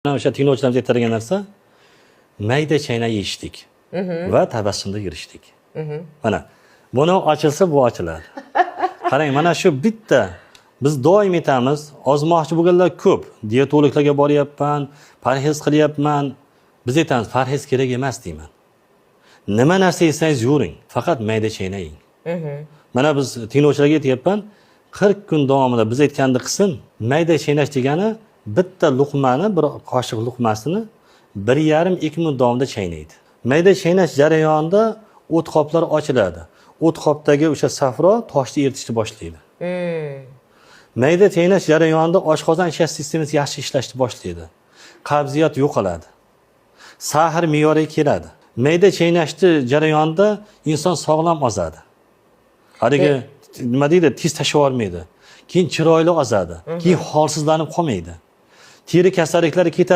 O'sha tinglovchilarimiz aytadigan narsa mayda chayna yeyishdik va tabassumda yurishdik. Mana buni ochilsa bu ochiladi. Qarang, mana shu bitta biz doim aytamiz, ozmoqchi bo'lganlar ko'p. Diyetologlarga boryapman, parhez qilyapman. Biz aytamiz, parhez kerak emas deyman. Nima narsa yesangiz yuring, faqat mayda chayna yeng. Mana biz tinglovchilarga aytyapman, 40 kun davomida biz aytganda qilsin, mayda chaynash degani bitta luqmani, bir qoshiq luqmasini 1,5-2 minut davomida chaynaydi. Mayda chaynash jarayonida o't qoplari ochiladi. O't qopdagi o'sha safro toshni eritishni boshlaydi. Mayda chaynash jarayonida oshqozon ichish sistemasi yaxshi ishlashni boshlaydi. Qabziyat yo'qoladi. Sahr me'yoriga keladi. Mayda chaynashni jarayonida inson sog'lom ozadi. Haligi nima deydi, tez tashlab olmaydi. Keyin chiroyli ozadi. Keyin holsizlanib qolmaydi. Teri kasalliklari ketadi.